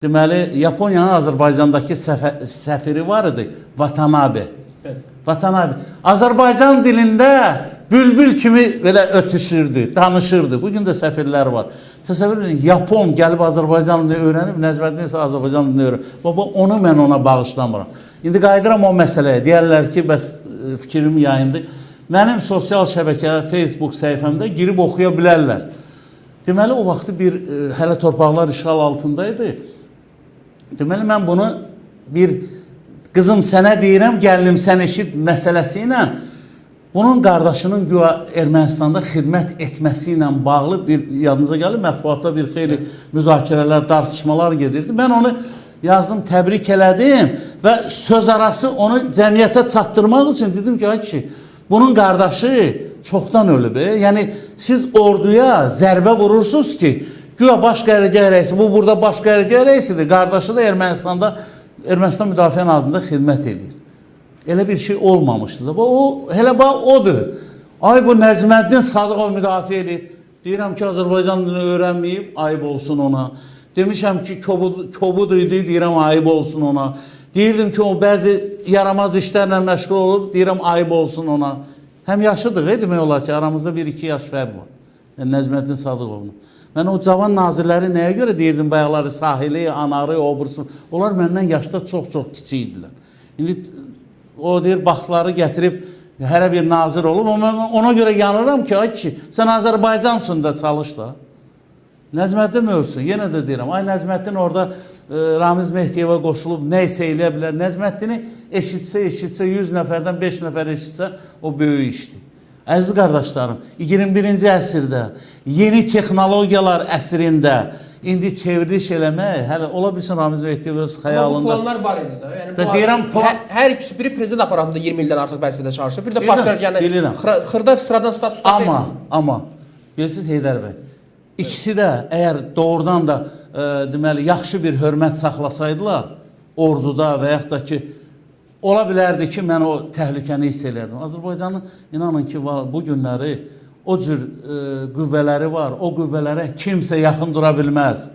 deməli, Yaponiyanın Azərbaycandakı səfiri var idi, Watanabe. Evet. Watanabe. Azərbaycan dilində bülbül kimi belə ötüşürdü, danışırdı. Bugün də səfirlər var. Təsəvvür edin, Yapon gəlib Azərbaycan dilini öyrənib, Nəcməddin isə Azərbaycan dilini öyrənib. Baba, onu mən ona bağışlamıram. İndi qayıdıram o məsələyə. Deyərlər ki, bəs fikrim yayındı. Mənim sosial şəbəkə, Facebook səhifəmdə girib oxuya bilərlər. Deməli, o vaxtı bir hələ torpaqlar işğal altındaydı. Deməli, mən bunu bir qızım sənə deyirəm, gəlinim sən eşit məsələsi ilə bunun qardaşının güya Ermənistanda xidmət etməsi ilə bağlı bir, yadınıza gəlir, mətbuatda bir xeyli müzakirələr, tartışmalar gedirdi. Mən onu yazdım, təbrik elədim və söz arası onu cəmiyyətə çatdırmaq üçün dedim ki, ay kişi, bunun qardaşı çoxdan ölüb. Yəni, siz orduya zərbə vurursunuz ki, güya baş qərargah rəisi, bu burada baş qərargah rəisidir, qardaşı da Ermənistan Müdafiə Nazirliyində xidmət edir. Elə bir şey olmamışdı da. Hələ odur. Ay, bu Nəcməddin Sadıqov müdafiə edir. Deyirəm ki, Azərbaycan dilini öyrənməyib, ayıb olsun ona. Demişəm ki, kobud idi, deyirəm, ayıb olsun ona. Deyirdim ki, o bəzi yaramaz işlərlə məşğul olub, deyirəm, ayıb olsun ona. Həm yaşıdıq, demək olar ki, aramızda 1-2 yaş fərq var. Yəni, Nəcməddin Sadıqovla. Mən o cavan nazirləri nəyə görə deyirdim, bayaqları Sahili, Anarı, Obursun. Onlar məndən yaşda çox-çox kiçik idilər. İndi o deyir, baxları gətirib, hərə bir nazir olub. Ona görə yanıram ki, ay kişi, sən Azərbaycan üçün də çalış da. Nəcməddin ölsün, yenə də deyirəm. Ay, Nəcməddin orada Ramiz Mehdiyevə qoşulub, nə isə eləyə bilər. Nəzməddini eşitsə, 100 nəfərdən 5 nəfər eşitsə, o böyük işdir. Əziz qardaşlarım, 21-ci əsrdə, yeni texnologiyalar əsrində indi çevriliş eləmək, hələ ola bilsin Ramiz Mehdiyev öz xəyalında. Amma bu planlar var idi da. Yəni, deyirəm, hər ikisi biri prezident aparatında 20 ildən artıq vəzifədə çalışır. Bir də başlar, yəni, xırda sıradan statusda deyil. Amma, bilirsiniz Heydər bəy, ikisi də əgər doğrudan da deməli, yaxşı bir hörmət saxlasaydılar, orduda və yaxud da ki, ola bilərdi ki, mən o təhlükəni hiss elərdim. Azərbaycanın, inanın ki, bu günləri o cür qüvvələri var, o qüvvələrə kimsə yaxın dura bilməz.